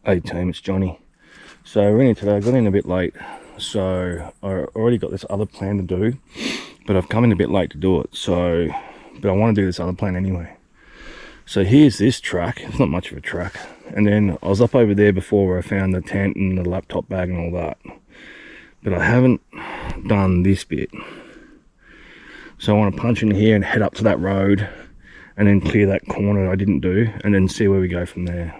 Hey team, it's Johnny. So we're in here today. I got in a bit late, so I already got this other plan to do, but I've come in a bit late to do it. But I want to do this other plan anyway. So here's this track. It's not much of a track. And then I was up over there before where I found the tent and the laptop bag and all that. But I haven't done this bit. So I want to punch in here and head up to that road and then clear that corner I didn't do and then see where we go from there.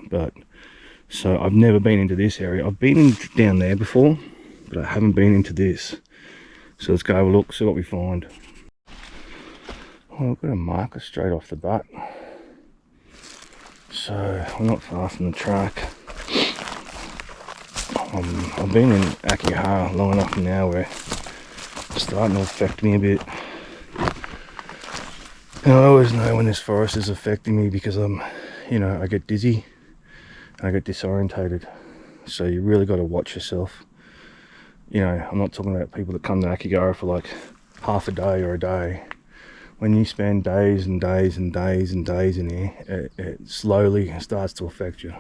So I've never been into this area. I've been down there before, but I haven't been into this. So let's go have a look, see what we find. Well, I've got a marker straight off the bat. So we're not far from the track. I've been in Aokighara long enough now where it's starting to affect me a bit. And I always know when this forest is affecting me because I get dizzy. I get disorientated, so you really got to watch yourself. I'm not talking about people that come to Aokighara for like half a day or a day. When you spend days and days and days and days in here, it slowly starts to affect you.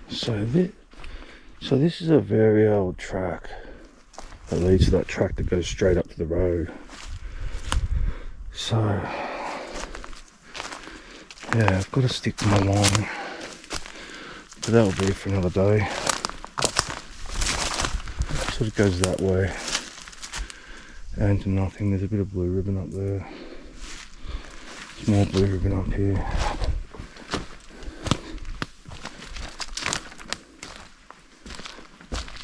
So this is a very old track that leads to that track that goes straight up to the road. So yeah, I've got to stick to my line. But that'll be for another day. Sort of goes that way and to nothing. There's a bit of blue ribbon up there. There's more blue ribbon up here.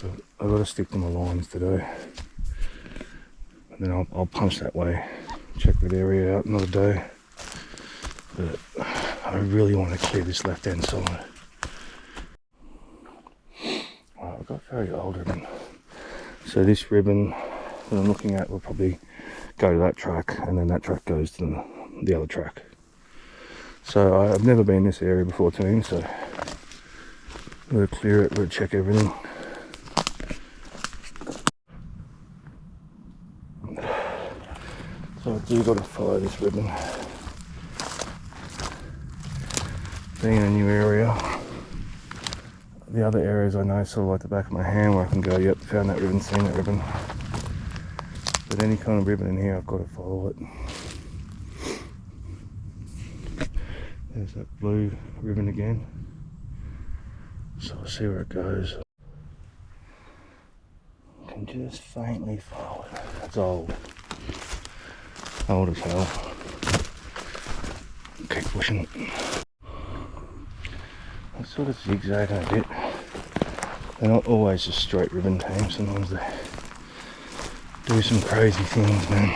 But I've got to stick to my lines today. And then I'll punch that way. Check that area out another day. But I really want to clear this left hand side. I've got very old ribbon. So this ribbon that I'm looking at will probably go to that track, and then that track goes to the other track. So I've never been in this area before team, so we'll clear it, we'll check everything. So I do got to follow this ribbon. Being in a new area, the other areas I know sort of like the back of my hand where I can go, yep, found that ribbon, seen that ribbon. But any kind of ribbon in here, I've got to follow it. There's that blue ribbon again. So I'll see where it goes. I can just faintly follow it. It's old. Old as hell. Keep pushing it. I sort of zigzag a bit. They're not always just straight ribbon teams. Sometimes they do some crazy things, man.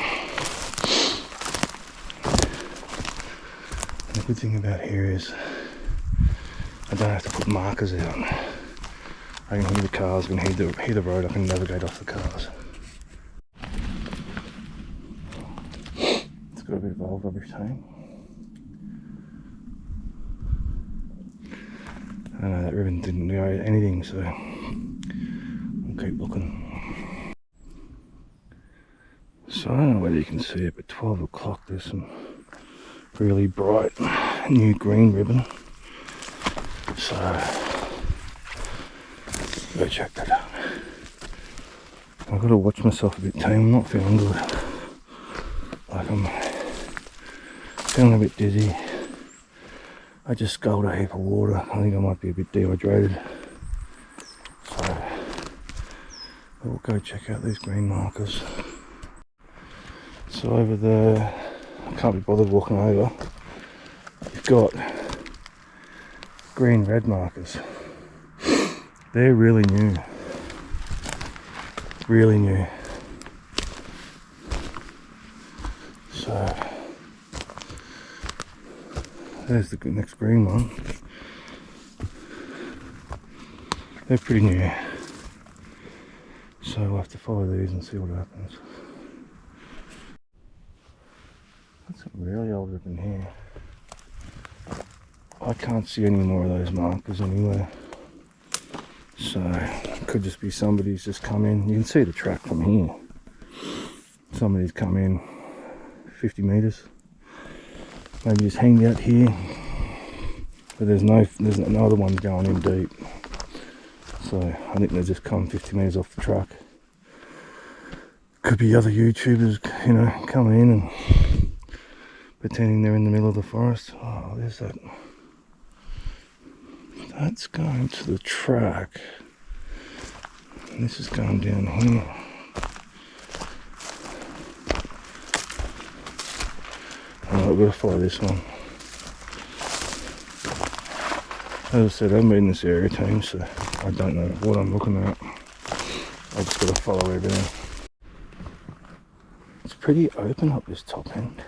And the good thing about here is I don't have to put markers out. I can hear the cars, I can hear the road, I can navigate off the cars. It's got a bit of old rubbish team. I know that ribbon didn't go anything, so we'll keep looking. So I don't know whether you can see it, but 12 o'clock there's some really bright new green ribbon. So go check that out. I've got to watch myself a bit team. I'm not feeling good. Like I'm feeling a bit dizzy. I just sculled a heap of water. I think I might be a bit dehydrated. So we'll go check out these green markers. So over there, I can't be bothered walking over. You've got green red markers. They're really new. Really new. So there's the next green one. They're pretty new. So we'll have to follow these and see what happens. That's a really old ribbon here. I can't see any more of those markers anywhere. So it could just be somebody's just come in. You can see the track from here. Somebody's come in 50 meters. Maybe just hanged out here, but there's no other ones going in deep. So I think they've just come 50 metres off the track. Could be other YouTubers, you know, coming in and pretending they're in the middle of the forest. Oh, there's that. That's going to the track. And this is going down here. Oh, I've got to follow this one. As I said, I haven't been in this area, team, so I don't know what I'm looking at. I just got to follow everything. It's pretty open up this top end.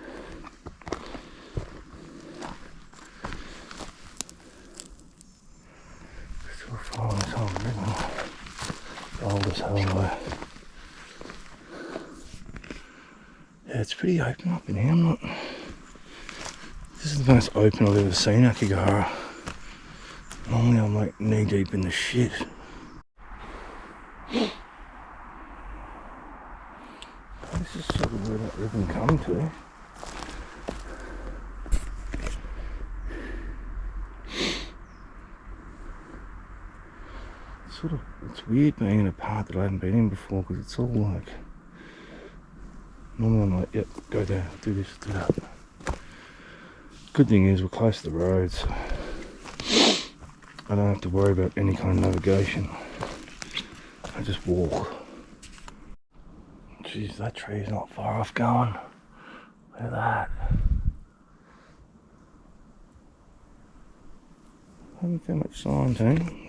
Still following this whole river. Old as hell though. Yeah, it's pretty open up in here. This is the most open I've ever seen Aokighara. Normally I'm like knee deep in the shit. This is sort of where that ribbon come to. It's weird being in a part that I haven't been in before, because it's all like, normally I'm like, yep, go there, do this, do that. Good thing is we're close to the road, so I don't have to worry about any kind of navigation. I just walk. Jeez, that tree's not far off going. Look at that. I haven't found much sign, team.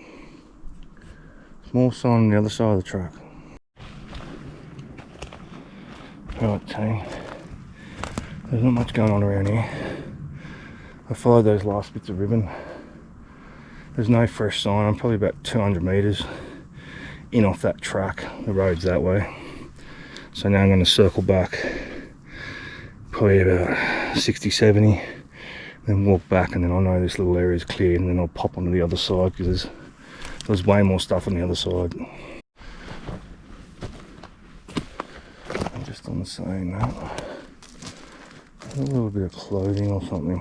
There's more sign on the other side of the track. Right, team. There's not much going on around here. I followed those last bits of ribbon. There's no fresh sign. I'm probably about 200 metres in off that track. The road's that way. So now I'm going to circle back probably about 60, 70, then walk back, and then I know this little area is cleared, and then I'll pop onto the other side because there's way more stuff on the other side. I'm just on the same note. A little bit of clothing or something.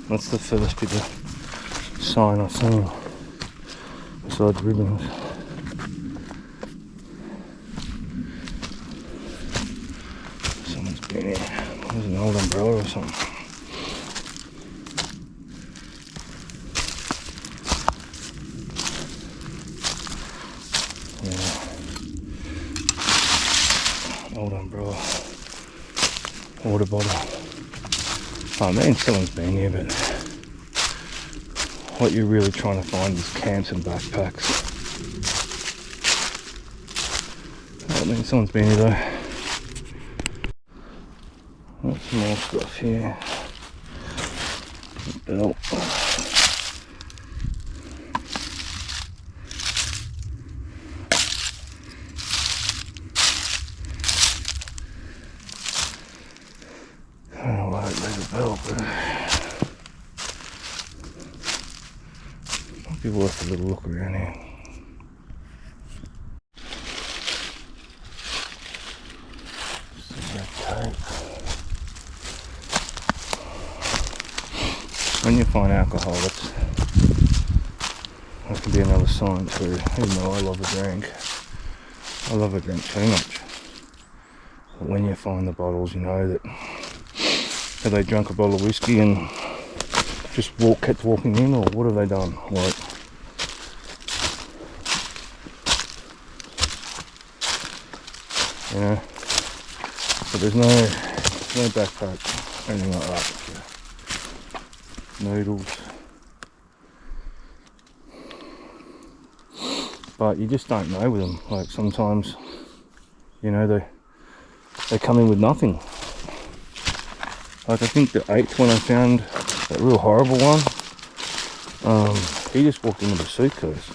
That's the first bit of sign I've seen besides ribbons. Someone's been here. There's an old umbrella or something. Yeah. Old umbrella. Water bottle. Oh man, someone's been here, but what you're really trying to find is camps and backpacks. Oh man, someone's been here though. That's some more stuff here. Belt. Belt, but might be worth a little look around here. Some red tape. When you find alcohol, that can be another sign too. Even though I love a drink, I love a drink too much. But when you find the bottles, you know that have they drunk a bottle of whiskey and just kept walking in, or what have they done? Like, you know, but there's no backpack or anything like that. Noodles, but you just don't know with them. Like sometimes, you know, they come in with nothing. Like I think the 8th one I found, that real horrible one, he just walked in with a suitcase.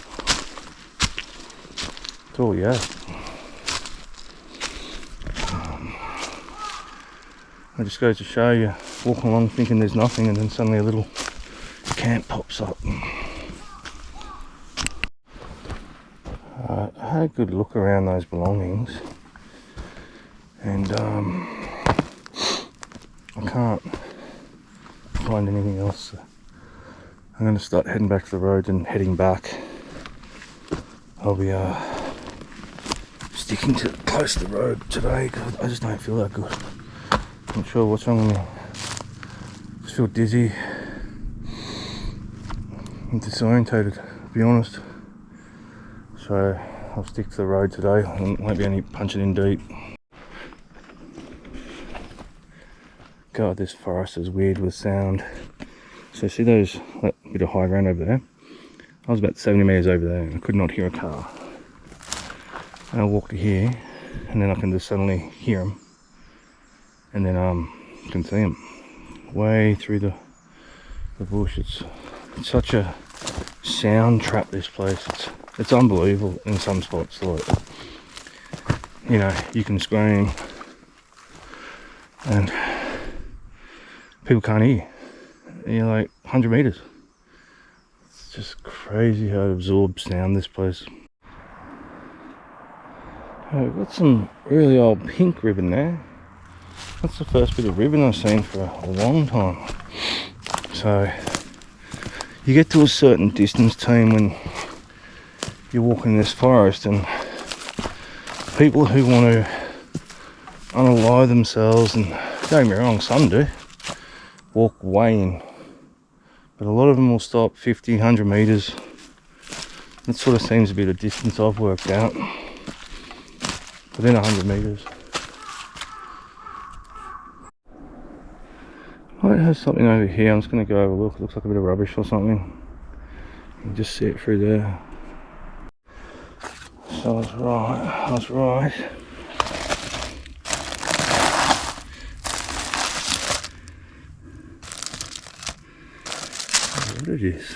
That's all he had. It just goes to show you, walking along thinking there's nothing, and then suddenly a little camp pops up. So I had a good look around those belongings, and I can't find anything else. So I'm going to start heading back to the road, and heading back I'll be sticking to close to the road today because I just don't feel that good. Not sure what's wrong with me. Just feel dizzy and disorientated, to be honest. So I'll stick to the road today. I won't be any punching in deep. God, this forest is weird with sound. So see that bit of high ground over there? I was about 70 metres over there and I could not hear a car. And I walk to here, and then I can just suddenly hear them, and then you can see them way through the bush. It's such a sound trap, this place. It's unbelievable in some spots. Like, you know, you can scream and people can't hear you. You're like 100 metres. It's just crazy how it absorbs sound, this place. Oh, we've got some really old pink ribbon there. That's the first bit of ribbon I've seen for a long time. So you get to a certain distance, team, when you're walking this forest, and people who want to unalive themselves, and don't get me wrong, some do, walk way in, but a lot of them will stop 50, 100 metres. That sort of seems to be the distance I've worked out, within 100 metres. Might have something over here. I'm just going to go have a look. It looks like a bit of rubbish or something. You can just see it through there. So I was right. What it is.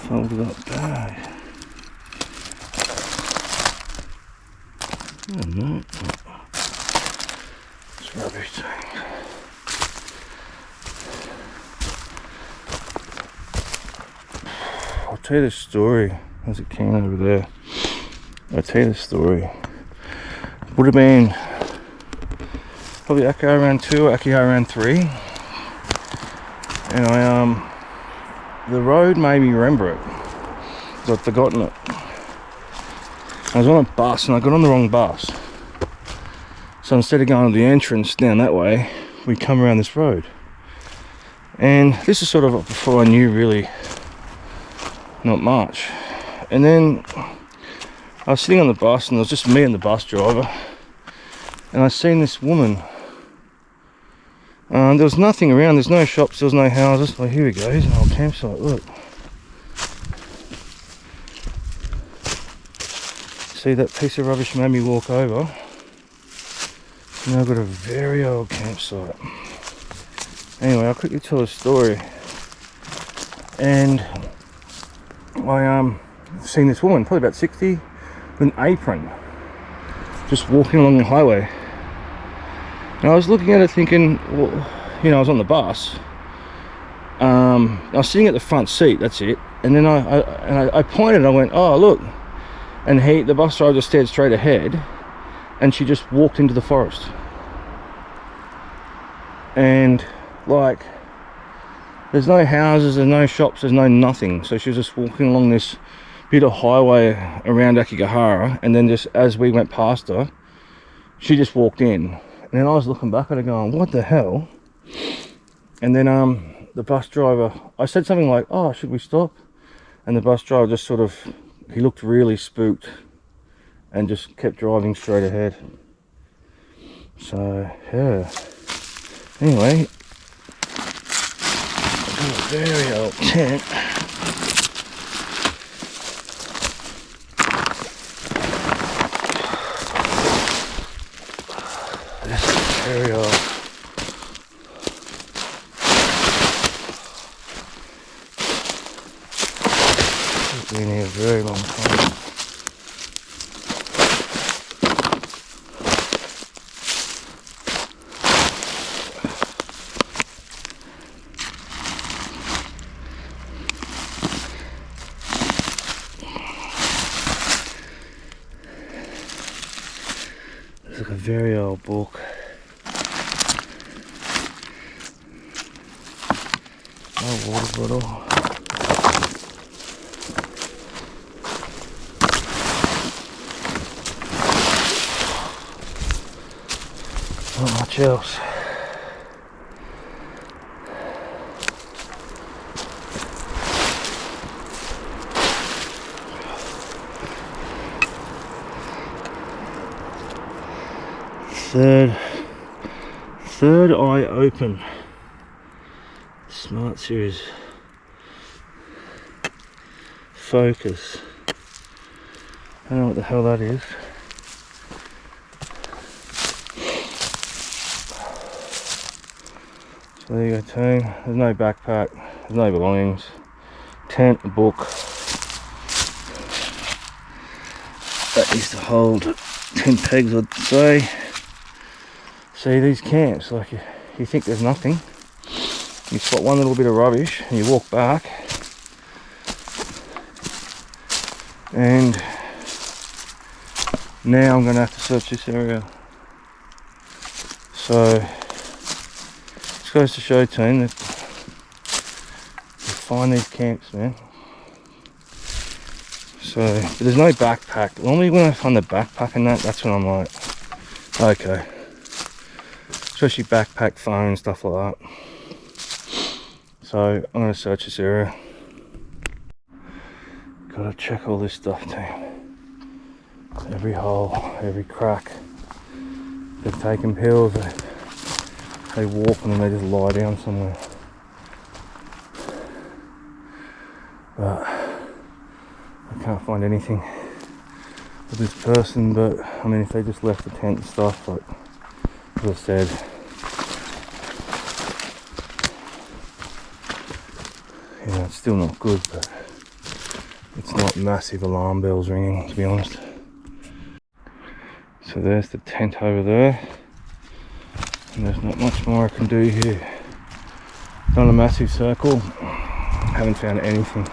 Folded up bag. Oh no, it's rubbish thing. I'll tell you the story. There's a can over there. I'll tell you the story. Would have been probably Aokighara round 2 or Aokighara round 3. And the road made me remember it. I'd forgotten it. I was on a bus and I got on the wrong bus. So instead of going to the entrance down that way, we come around this road. And this is sort of before I knew really not much. And then I was sitting on the bus, and it was just me and the bus driver. And I seen this woman. There was nothing around, there's no shops, there was no houses. Oh, here we go, here's an old campsite, look. See, that piece of rubbish made me walk over. Now I've got a very old campsite. Anyway, I'll quickly tell a story. And I seen this woman, probably about 60, with an apron, just walking along the highway. And I was looking at it thinking, well, you know, I was on the bus. I was sitting at the front seat, that's it. And then I pointed and I went, oh, look. And the bus driver just stared straight ahead, and she just walked into the forest. And like, there's no houses, there's no shops, there's no nothing. So she was just walking along this bit of highway around Aokighara, and then just as we went past her, she just walked in. And then I was looking back at her going, what the hell? And then the bus driver, I said something like, oh, should we stop? And the bus driver just sort of, he looked really spooked and just kept driving straight ahead. So, yeah. Anyway, a very old tent. This is very old. It's been here a very long time. very old book. No water bottle. Not much else. Third eye open. Smart series. Focus. I don't know what the hell that is. So there you go, team. There's no backpack, there's no belongings. Tent, a book. That used to hold 10 pegs, I'd say. See, these camps, like you think there's nothing. You spot one little bit of rubbish and you walk back, and now I'm going to have to search this area. So this goes to show, team, that you find these camps, man. So, but there's no backpack. Normally when I find the backpack and that's when I'm like, okay. Especially backpack, phone, stuff like that. So I'm going to search this area. Gotta check all this stuff, team. Every hole, every crack. They've taken pills, they walk and then they just lie down somewhere. But I can't find anything with this person, but I mean, if they just left the tent and stuff, like as I said, you know, it's still not good, but it's not massive alarm bells ringing, to be honest. So there's the tent over there, and there's not much more I can do here. Done a massive circle, haven't found anything,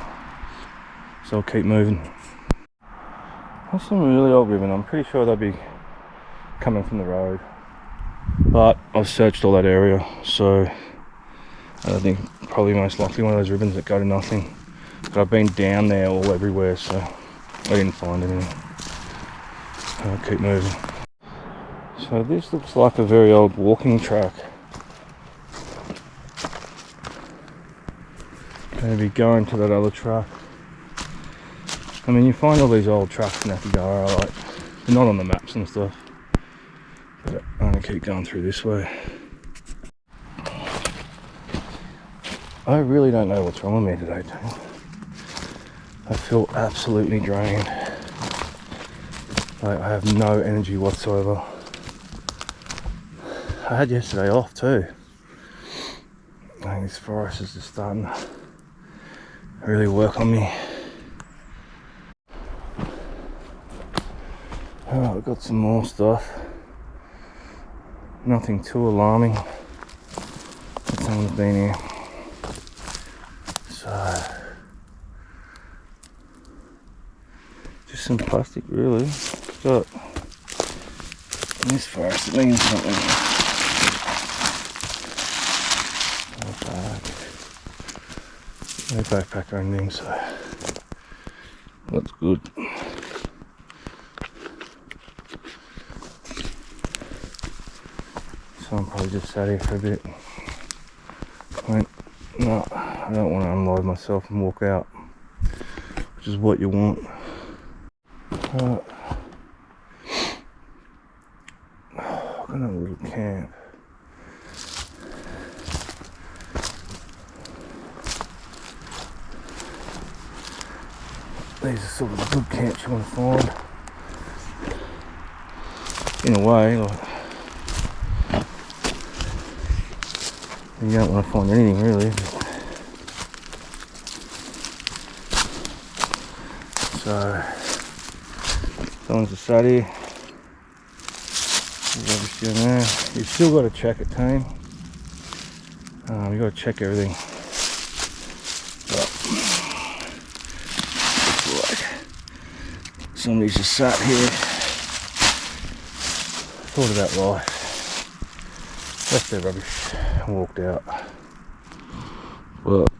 so I'll keep moving. That's some really old ribbon. I'm pretty sure they'll be coming from the road, but I've searched all that area, so I think probably most likely one of those ribbons that go to nothing. But I've been down there all everywhere, so I didn't find anything. I'll keep moving. So this looks like a very old walking track. Maybe going to that other track. I mean, you find all these old tracks in Aokighara, like they're not on the maps and stuff. But I'm gonna keep going through this way. I really don't know what's wrong with me today, Tony. I feel absolutely drained. Like I have no energy whatsoever. I had yesterday off too. I think this forest is just starting to really work on me. Oh, I've got some more stuff. Nothing too alarming. But someone's been here. So, just some plastic, really. But in this forest, it means something. No bag. No backpack or anything, so that's good. So I'm probably just sat here for a bit. No, I don't want to unload myself and walk out, which is what you want. I've got a little camp. These are sort of the good camps you want to find. In a way, like, you don't want to find anything really. So, someone's just sat here. There's rubbish down there. You've still got to check it, team. You've got to check everything. But, looks like somebody's just sat here thought about life. Left their rubbish and walked out. But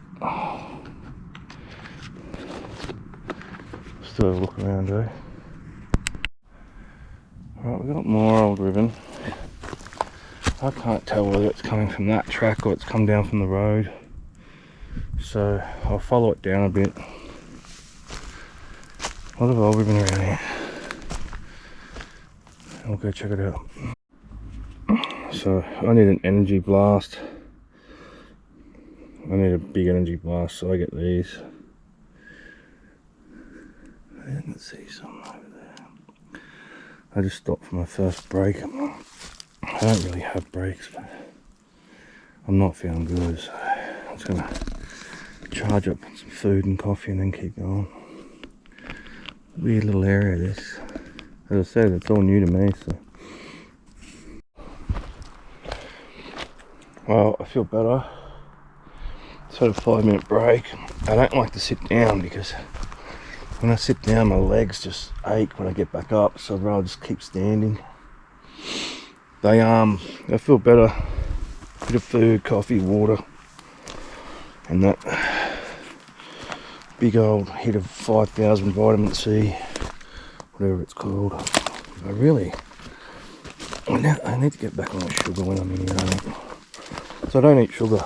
still have a look around, eh? Right, we've got more old ribbon. I can't tell whether it's coming from that track or it's come down from the road. So I'll follow it down a bit. A lot of old ribbon around here. I'll go check it out. So I need an energy blast. I need a big energy blast, so I get these. I didn't see some over there. I just stopped for my first break. I don't really have breaks, but I'm not feeling good, so I'm just gonna charge up on some food and coffee and then keep going. Weird little area this. As I said, it's all new to me, so. Well, I feel better. Just had a 5-minute break. I don't like to sit down because when I sit down my legs just ache when I get back up, so I'd rather just keep standing. I feel better. Bit of food, coffee, water, and that big old hit of 5,000 vitamin C, whatever it's called. I need to get back on the sugar when I'm in here. So I don't eat sugar.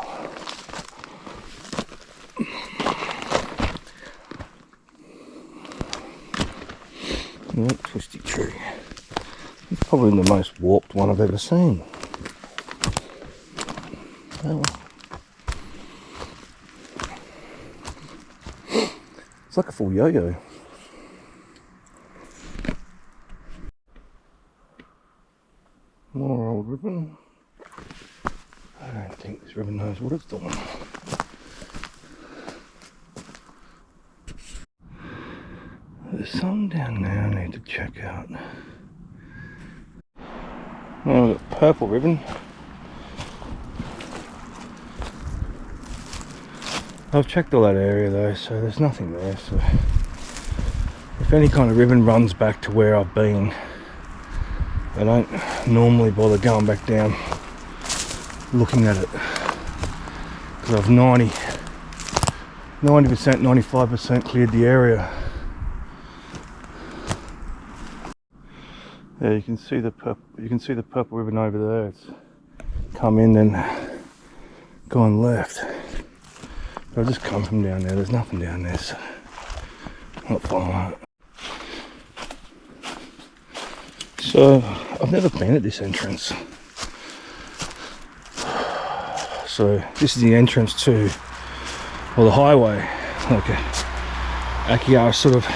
That twisty tree. It's probably the most warped one I've ever seen. Oh. It's like a full yo-yo. More old ribbon. I don't think this ribbon knows what it's doing. There's some down there I need to check out. Now we've got purple ribbon. I've checked all that area though, so there's nothing there. So if any kind of ribbon runs back to where I've been, I don't normally bother going back down looking at it, because I've 90%, 95% cleared the area. Yeah, you can see the purple ribbon over there. It's come in and gone left. But I've just come from down there. There's nothing down there, so not following it. So I've never been at this entrance. So this is the entrance to, well, the highway. Like Aokighara sort of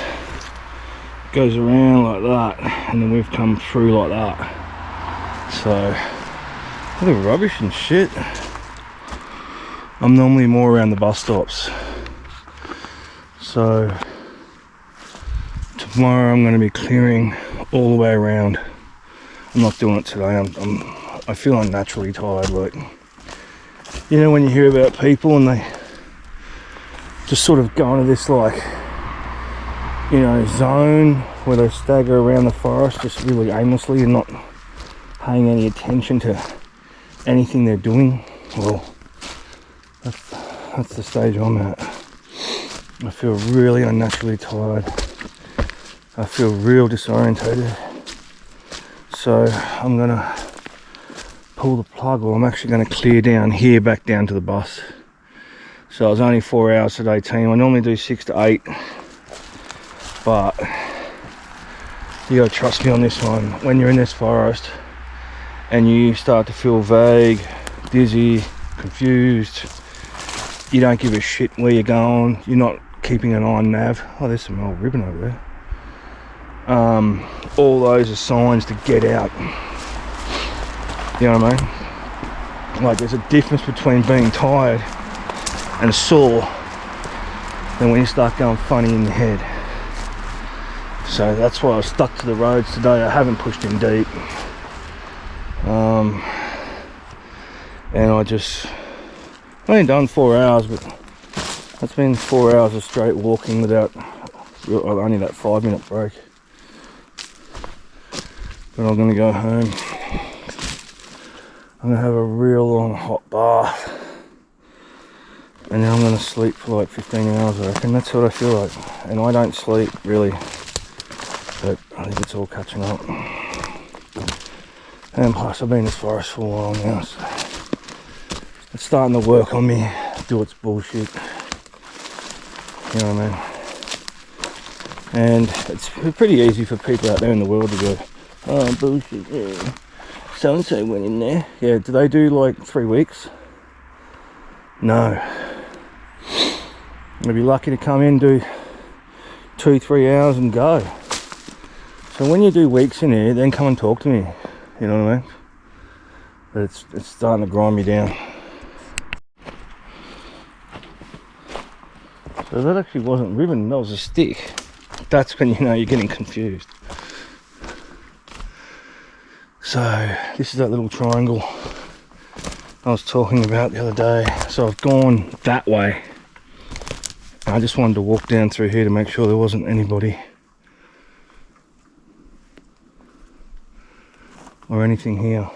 goes around like that, and then we've come through like that. So a lot of rubbish and shit. I'm normally more around the bus stops, so tomorrow I'm going to be clearing all the way around. I'm not doing it today. I feel unnaturally tired. Like, you know when you hear about people and they just sort of go into this, like, you know, zone where they stagger around the forest just really aimlessly and not paying any attention to anything they're doing. Well, that's the stage I'm at. I feel really unnaturally tired. I feel real disorientated. So I'm gonna pull the plug, or I'm actually gonna clear down here back down to the bus. So it's only 4 hours today, team. I normally do 6 to 8, but you gotta trust me on this one. When you're in this forest and you start to feel vague, dizzy, confused, you don't give a shit where you're going, you're not keeping an eye on nav. Oh, there's some old ribbon over there. All those are signs to get out. You know what I mean? Like, there's a difference between being tired and sore than when you start going funny in the head. So that's why I was stuck to the roads today. I haven't pushed in deep. And I just only done 4 hours, but that's been 4 hours of straight walking without only that 5-minute break. But I'm gonna go home, I'm gonna have a real long hot bath, and then I'm gonna sleep for like 15 hours, I reckon. That's what I feel like. And I don't sleep really, but I think it's all catching up. And plus I've been in this forest for a while now, so it's starting to work on me, do its bullshit. You know what I mean? And it's pretty easy for people out there in the world to go, oh bullshit, yeah, so and so went in there. Yeah, do they do like 3 weeks? No. You'd be lucky to come in, do 2-3 hours and go. So when you do weeks in here, then come and talk to me. You know what I mean? But it's starting to grind me down. So that actually wasn't ribbon, that was a stick. That's when you know you're getting confused. So this is that little triangle I was talking about the other day. So I've gone that way. I just wanted to walk down through here to make sure there wasn't anybody or anything here.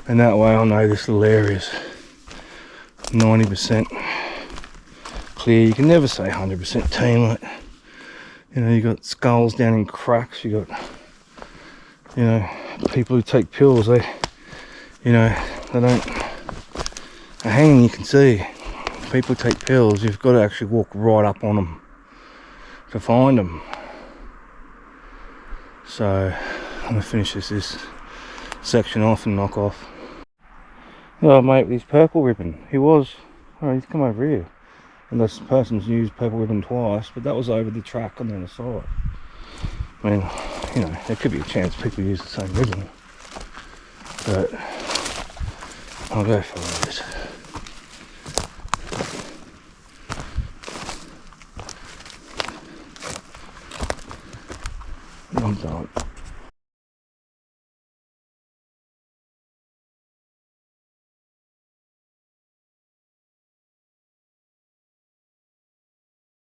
And that way I'll know this little area's 90% clear. You can never say 100% team, like, you know, you got skulls down in cracks, you got, you know, people who take pills, they, you know, they don't, a hanging you can see. People take pills, you've got to actually walk right up on them to find them. So I'm gonna finish this section off and knock off. Oh mate, with his purple ribbon, he was, oh, he's come over here. And this person's used purple ribbon twice, but that was over the track on the other side. I mean, you know, there could be a chance people use the same ribbon, but I'll go for it. I'm done.